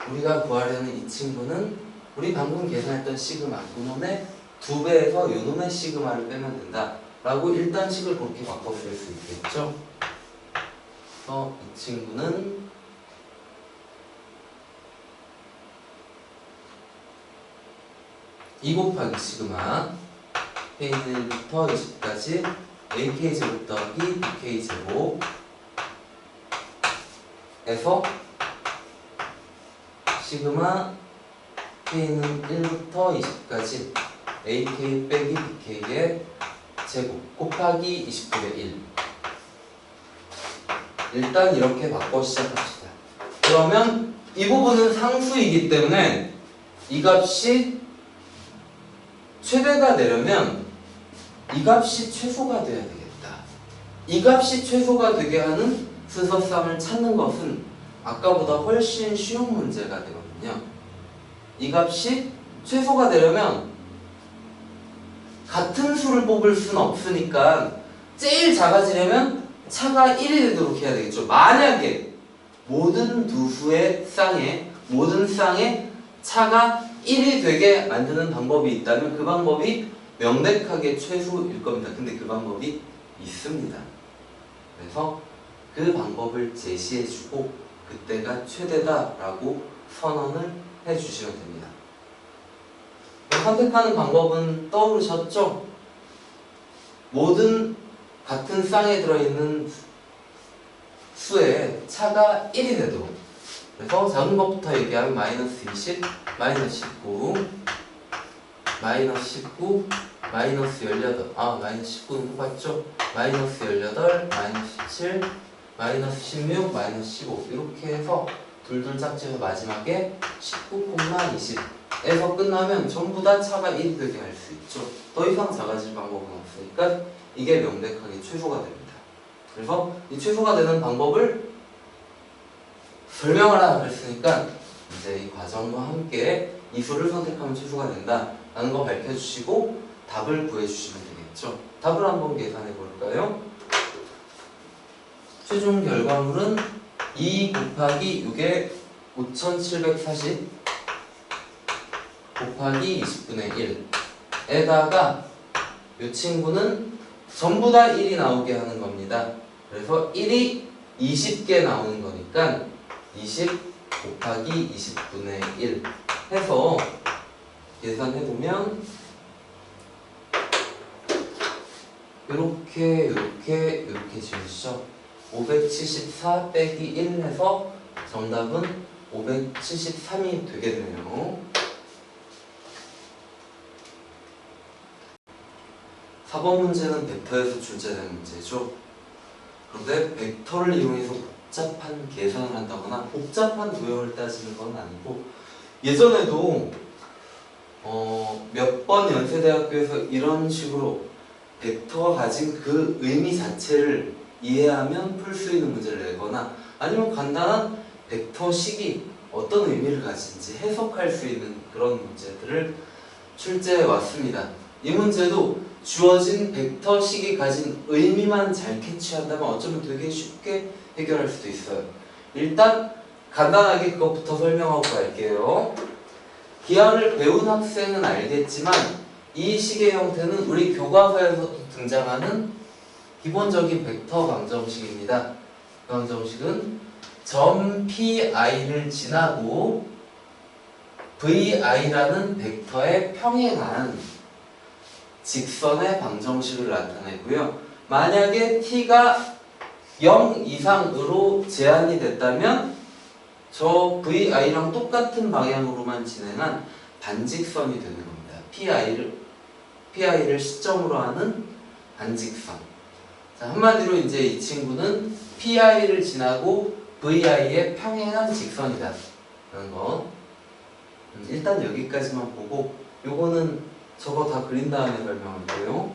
우리가 구하려는 이 친구는 우리 방금 계산했던 시그마 요놈의 2배에서 요놈의 시그마를 빼면 된다 라고 일단 식을 그렇게 바꿔줄 수 있겠죠. 그래서 이 친구는 2 곱하기 시그마 K는 1부터 20까지 AK제곱 더하기 BK제곱 에서 시그마 K는 1부터 20까지 AK 빼기 BK의 제곱 곱하기 29의 1. 일단 이렇게 바꿔 시작합시다. 그러면 이 부분은 상수이기 때문에 이 값이 최대가 되려면 이 값이 최소가 돼야 되겠다. 이 값이 최소가 되게 하는 순서쌍을 찾는 것은 아까보다 훨씬 쉬운 문제가 되거든요. 이 값이 최소가 되려면 같은 수를 뽑을 수는 없으니까 제일 작아지려면 차가 1이 되도록 해야 되겠죠. 만약에 모든 누수의 쌍에 모든 쌍에 차가 1이 되게 만드는 방법이 있다면 그 방법이 명백하게 최소일 겁니다. 근데 그 방법이 있습니다. 그래서 그 방법을 제시해주고 그때가 최대다라고 선언을 해주시면 됩니다. 선택하는 방법은 떠오르셨죠? 모든 같은 쌍에 들어있는 수에 차가 1이 되도록. 그래서 작은 것부터 얘기하면 마이너스 20, 마이너스 19, 마이너스 19, 마이너스 18, 마이너스 19는 뽑았죠? 마이너스 18, 마이너스 17, 마이너스 16, 마이너스 15 이렇게 해서 둘둘 짝지어서 마지막에 19,20에서 끝나면 전부 다 차가 1이 되게 할 수 있죠. 더 이상 작아질 방법은 없으니까 이게 명백하게 최소가 됩니다. 그래서 이 최소가 되는 방법을 설명하라 그랬으니까 이제 이 과정과 함께 이 수를 선택하면 최소가 된다 라는 거 밝혀주시고 답을 구해주시면 되겠죠. 답을 한번 계산해 볼까요? 최종 결과물은 2 곱하기 6의 5740 곱하기 20분의 1에다가 이 친구는 전부 다 1이 나오게 하는 겁니다. 그래서 1이 20개 나오는 거니까 20 곱하기 20분의 1 해서 계산해보면 이렇게 지우시죠. 574 빼기 1 해서 정답은 573이 되겠네요. 4번 문제는 벡터에서 출제된 문제죠. 그런데 벡터를 이용해서 복잡한 계산을 한다거나 복잡한 도형을 따지는 건 아니고 예전에도 몇 번 연세대학교에서 이런 식으로 벡터가 가진 그 의미 자체를 이해하면 풀 수 있는 문제를 내거나 아니면 간단한 벡터식이 어떤 의미를 가진지 해석할 수 있는 그런 문제들을 출제해 왔습니다. 이 문제도 주어진 벡터식이 가진 의미만 잘 캐치한다면 어쩌면 되게 쉽게 해결할 수도 있어요. 일단 간단하게 그것부터 설명하고 갈게요. 기하를 배운 학생은 알겠지만 이 식의 형태는 우리 교과서에서도 등장하는 기본적인 벡터 방정식입니다. 그 방정식은 점 PI를 지나고 VI라는 벡터에 평행한 직선의 방정식을 나타내고요. 만약에 T가 0 이상으로 제한이 됐다면 저 VI랑 똑같은 방향으로만 진행한 반직선이 되는 겁니다. PI를 시점으로 하는 반직선. 자, 한마디로 이제 이 친구는 PI를 지나고 VI에 평행한 직선이다 라는 거. 일단 여기까지만 보고 요거는 저거 다 그린 다음에 설명할게요.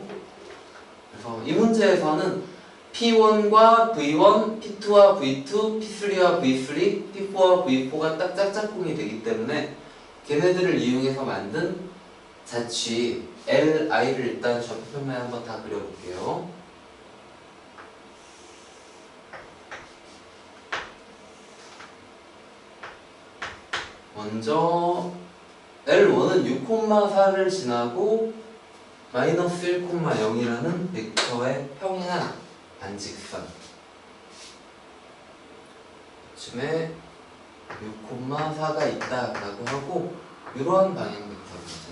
그래서 이 문제에서는 P1과 V1, P2와 V2, P3와 V3, P4와 V4가 딱 짝짝꿍이 되기 때문에 걔네들을 이용해서 만든 자취 LI를 일단 좌표편에 한번 다 그려볼게요. 먼저 L1은 6,4를 지나고 마이너스 1,0이라는 벡터에 평행한 반직선. 쯤에 6,4가 있다라고 하고 이러한 방향 벡터죠.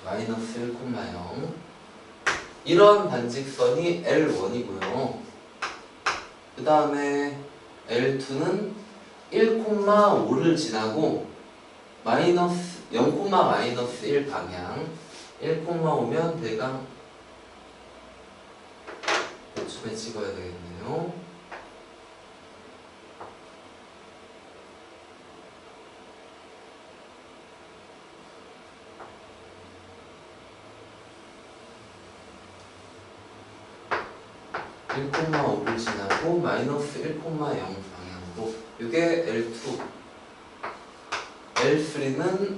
마이너스 1,0 이런 반직선이 L1이고요. 그 다음에 L2는 1,5를 지나고 마이너스 0,-1 방향 1,5면 대강 대충에 찍어야 되겠네요. (1,5를) 지나고 마이너스 1,0 방향으로 이게 L2 L3는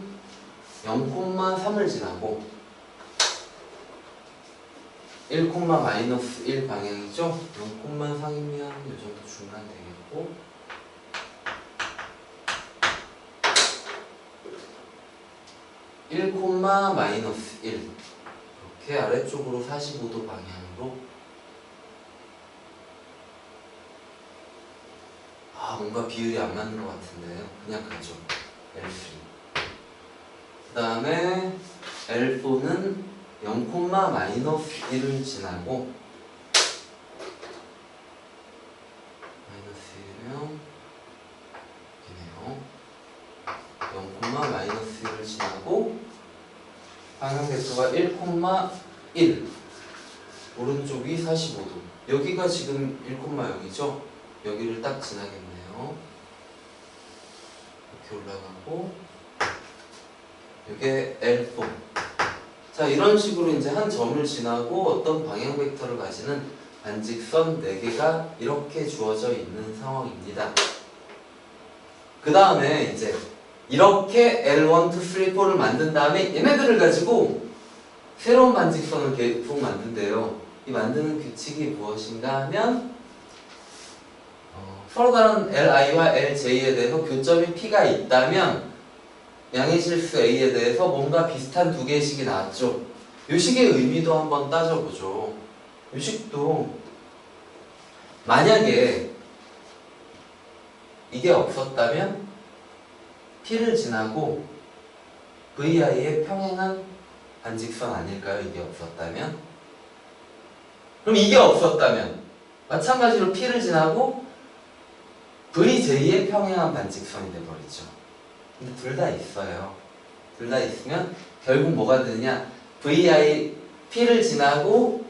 0,3을 지나고 1, 마이너스 1 방향이죠. 0,3이면 이 정도 중간 되겠고 1, 마이너스 1 이렇게 아래쪽으로 45도 방향으로 뭔가 비율이 안 맞는 것 같은데요. 그냥 가죠. L3 그 다음에 L4는 0, 마이너스 1을 지나고 마이너스 1이면 이네요. 0, 마이너스 1을 지나고 방향 벡터가 1, 오른쪽이 45도 여기가 지금 1,0이죠. 여기를 딱 지나겠네요. 이렇게 올라가고 이게 L4. 자, 이런 식으로 이제 한 점을 지나고 어떤 방향 벡터를 가지는 반직선 4개가 이렇게 주어져 있는 상황입니다. 그 다음에 이제 이렇게 L1, 2, 3, 4를 만든 다음에 얘네들을 가지고 새로운 반직선을 계속 만든대요. 이 만드는 규칙이 무엇인가 하면 서로 다른 LI와 LJ에 대해서 교점이 P가 있다면 양의실수 A에 대해서 뭔가 비슷한 두 개의 식이 나왔죠. 이 식의 의미도 한번 따져보죠. 이 식도 만약에 이게 없었다면 P를 지나고 VI에 평행한 반직선 아닐까요? 이게 없었다면? 그럼 이게 없었다면 마찬가지로 P를 지나고 VJ에 평행한 반직선이 돼버리죠. 근데 둘 다 있어요. 둘 다 있으면 결국 뭐가 되느냐? P를 지나고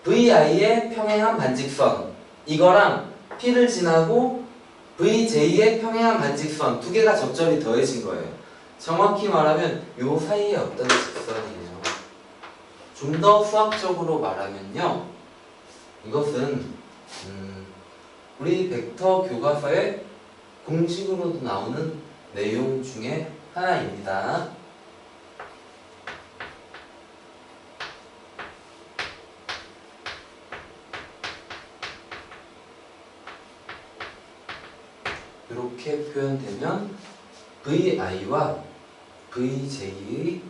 VI에 평행한 반직선 이거랑 P를 지나고 VJ에 평행한 반직선 두 개가 적절히 더해진 거예요. 정확히 말하면 요 사이에 어떤 직선이에요. 좀 더 수학적으로 말하면요. 이것은 우리 벡터 교과서에 공식으로도 나오는 내용 중에 하나입니다. 이렇게 표현되면 VI와 VJ의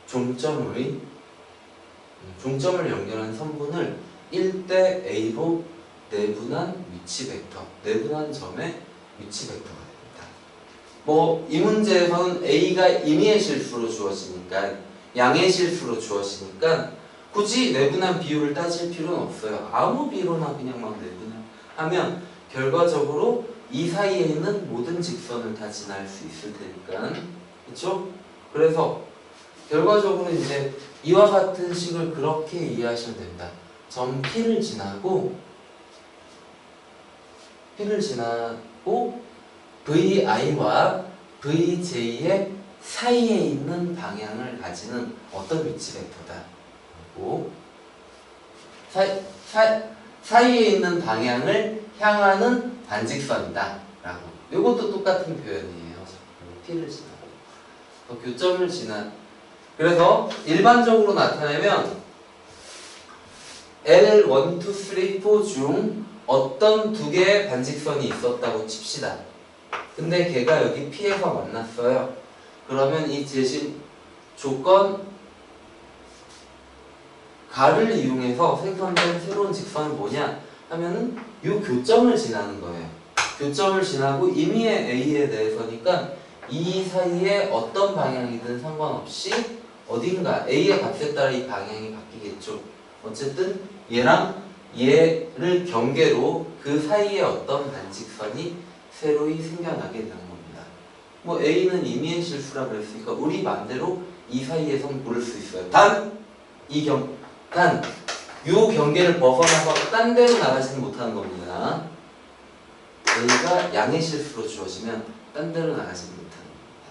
종점을 연결하는 선분을 1대 A로 내분한 위치 벡터, 내분한 점의 위치 벡터가 됩니다. 뭐 이 문제에서는 A가 임의의 실수로 주어지니까, 양의 실수로 주어지니까 굳이 내분한 비율을 따질 필요는 없어요. 아무 비로나 그냥 막 내분하면 결과적으로 이 사이에 있는 모든 직선을 다 지날 수 있을 테니까, 그렇죠? 그래서 결과적으로 이제 이와 같은 식을 그렇게 이해하시면 됩니다. 점 P를 지나고 VI와 VJ의 사이에 있는 방향을 가지는 어떤 위치 벡터다. 그리고 사이에 있는 방향을 향하는 반직선이다. 라고. 이것도 똑같은 표현이에요. P를 지나고. 교점을 지나. 그래서 일반적으로 나타내면 L1, 2, 3, 4 중 어떤 두 개의 반직선이 있었다고 칩시다. 근데 걔가 여기 P에서 만났어요. 그러면 이 제시 조건 가를 이용해서 생성된 새로운 직선은 뭐냐 하면은 이 교점을 지나는 거예요. 교점을 지나고 임의의 A에 대해서니까 이 사이에 어떤 방향이든 상관없이 어딘가 A의 값에 따라 이 방향이 바뀌겠죠. 어쨌든 얘랑 얘를 경계로 그 사이에 어떤 반직선이 새로이 생겨나게 되는 겁니다. 뭐 A는 임의의 실수라 그랬으니까 우리 맘대로 이 사이에선 고를 수 있어요. 단 이 경계를 벗어나서 딴 데로 나가지는 못하는 겁니다. A가 양의 실수로 주어지면 딴 데로 나가지는 못하는 겁니다.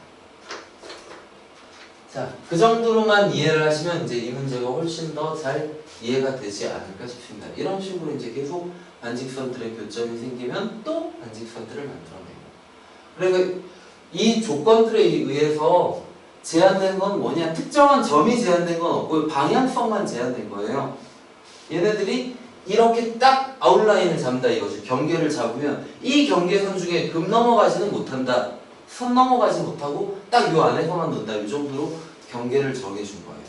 자, 그 정도로만 이해를 하시면 이제 이 문제가 훨씬 더 잘 이해가 되지 않을까 싶습니다. 이런 식으로 이제 계속 반직선들의 교점이 생기면 또 반직선들을 만들어내고. 그러니까 이 조건들에 의해서 제한된 건 뭐냐? 특정한 점이 제한된 건 없고 방향성만 제한된 거예요. 얘네들이 이렇게 딱 아웃라인을 잡는다 이거죠. 경계를 잡으면 이 경계선 중에 급 넘어가지는 못한다. 선 넘어가지 못하고 딱 요 안에서만 논다. 이 정도로 경계를 정해준 거예요.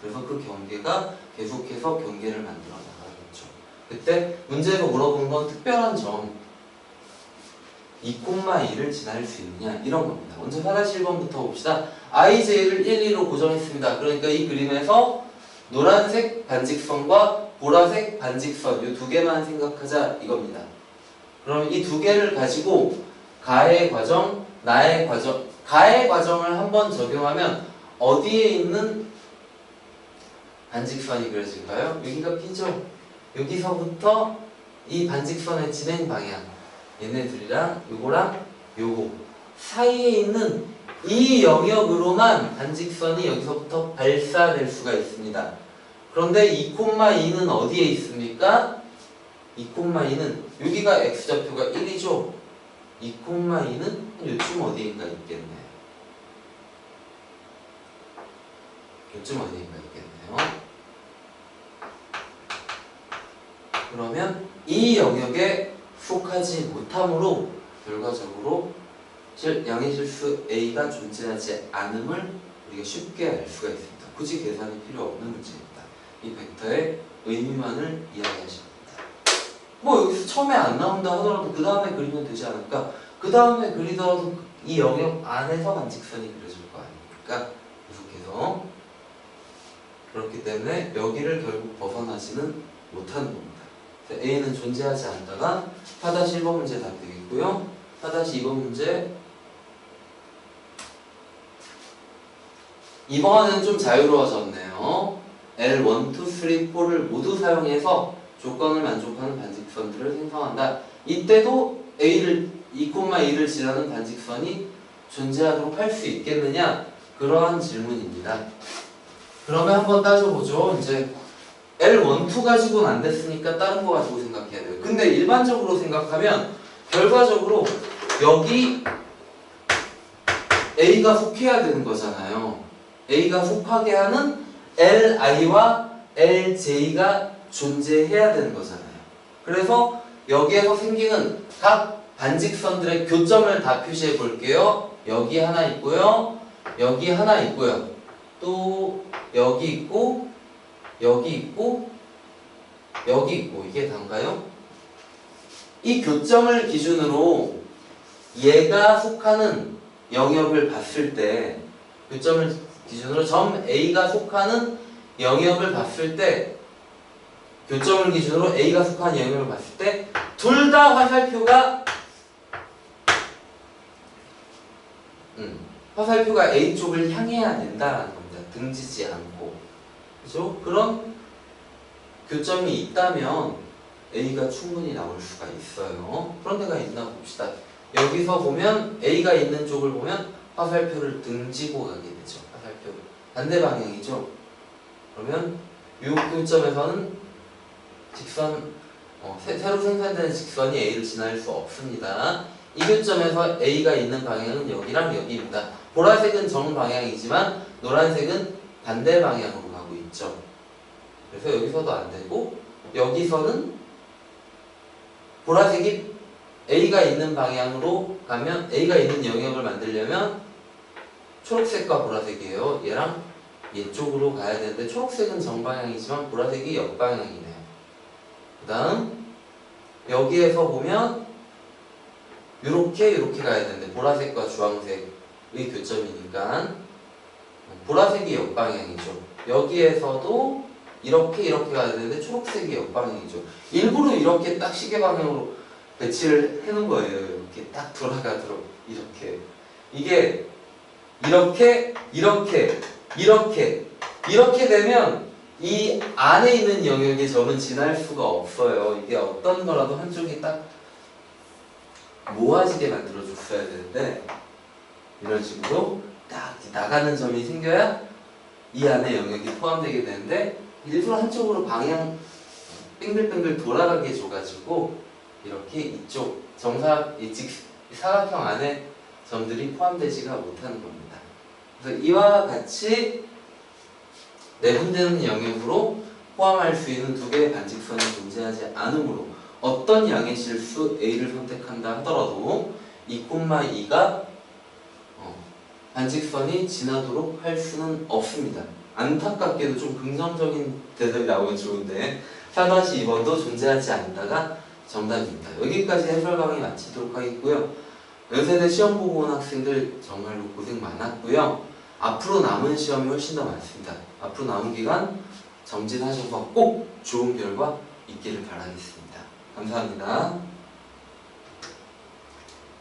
그래서 그 경계가 계속해서 경계를 만들어 나가겠죠. 그때 문제가 물어본 건 특별한 점 2,2를 지날 수 있느냐 이런 겁니다. 먼저 4-1번부터 봅시다. IJ를 1, 2로 고정했습니다. 그러니까 이 그림에서 노란색 반직선과 보라색 반직선 이 두 개만 생각하자 이겁니다. 그럼 이 두 개를 가지고 가의 과정, 나의 과정, 가의 과정을 한번 적용하면 어디에 있는 반직선이 그려질까요? 여기가 P죠. 여기서부터 이 반직선의 진행 방향 얘네들이랑 요거랑 요거 사이에 있는 이 영역으로만 반직선이 여기서부터 발사될 수가 있습니다. 그런데 2,2는 어디에 있습니까? 2,2는 여기가 x좌표가 1이죠. 2,2는 요쯤 어디인가 있겠네요. 요쯤 어디인가 있겠네요. 그러면 이 영역에 속하지 못함으로 결과적으로 양의 실수 A가 존재하지 않음을 우리가 쉽게 알 수가 있습니다. 굳이 계산이 필요 없는 문제입니다. 이 벡터의 의미만을 이해하시면 됩니다. 뭐 여기서 처음에 안 나온다 하더라도 그 다음에 그리면 되지 않을까? 그 다음에 그리더라도 이 영역 안에서 반직선이 그려질 거 아닙니까? 계속해서 그렇기 때문에 여기를 결국 벗어나지는 못하는 겁니다. A는 존재하지 않다가 4-1번 문제 답 되겠고요. 4-2번 문제 2번은 좀 자유로워졌네요. L1, 2, 3, 4를 모두 사용해서 조건을 만족하는 반직선들을 생성한다. 이때도 A를 2,2를 지나는 반직선이 존재하도록 할 수 있겠느냐? 그러한 질문입니다. 그러면 한번 따져보죠. 이제 L1, 2 가지고는 안 됐으니까 다른 거 가지고 생각해야 돼요. 근데 일반적으로 생각하면 결과적으로 여기 A가 속해야 되는 거잖아요. A가 속하게 하는 Li와 Lj가 존재해야 되는 거잖아요. 그래서 여기에서 생기는 각 반직선들의 교점을 다 표시해 볼게요. 여기 하나 있고요. 여기 하나 있고요. 또 여기 있고 여기 있고 여기 있고 이게 단가요? 이 교점을 기준으로 얘가 속하는 영역을 봤을 때 교점을 기준으로 점 A가 속하는 영역을 봤을 때 교점을 기준으로 A가 속하는 영역을 봤을 때 둘 다 화살표가 A 쪽을 향해야 된다라는 겁니다. 등지지 않고. 그죠? 그런 교점이 있다면 A가 충분히 나올 수가 있어요. 그런 데가 있나 봅시다. 여기서 보면 A가 있는 쪽을 보면 화살표를 등지고 가게 되죠. 화살표 반대 방향이죠. 그러면 이 교점에서는 직선 새로 생산되는 직선이 A를 지날 수 없습니다. 이 교점에서 A가 있는 방향은 여기랑 여기입니다. 보라색은 정방향이지만 노란색은 반대 방향으로 가고 있죠. 그래서 여기서도 안 되고 여기서는 보라색이 A가 있는 방향으로 가면 A가 있는 영역을 만들려면 초록색과 보라색이에요. 얘랑 얘 쪽으로 가야 되는데 초록색은 정방향이지만 보라색이 역방향이네요. 그 다음 여기에서 보면 이렇게 가야 되는데 보라색과 주황색의 교점이니까 보라색이 역방향이죠. 여기에서도 이렇게 가야 되는데 초록색이 역방향이죠. 일부러 이렇게 딱 시계 방향으로 배치를 해놓은 거예요. 이렇게 딱 돌아가도록 이렇게. 이게 이렇게 되면 이 안에 있는 영역의 점은 지날 수가 없어요. 이게 어떤 거라도 한쪽이 딱 모아지게 만들어줬어야 되는데 이런 식으로 딱 나가는 점이 생겨야 이 안에 영역이 포함되게 되는데 일부러 한쪽으로 방향 빙글빙글 돌아가게 줘가지고 이렇게 이쪽 사각형 안에 점들이 포함되지가 못하는 겁니다. 그래서 이와 같이 내분되는 영역으로 포함할 수 있는 두 개의 반직선이 존재하지 않으므로 어떤 양의 실수 A를 선택한다 하더라도 2,2가 반직선이 지나도록 할 수는 없습니다. 안타깝게도 좀 긍정적인 대답이 나오면 좋은데 4-2번도 존재하지 않는다가 정답입니다. 여기까지 해설 강의 마치도록 하겠고요. 연세대 시험 보고 온 학생들 정말로 고생 많았고요. 앞으로 남은 시험이 훨씬 더 많습니다. 앞으로 남은 기간 정진하셔서 꼭 좋은 결과 있기를 바라겠습니다. 감사합니다.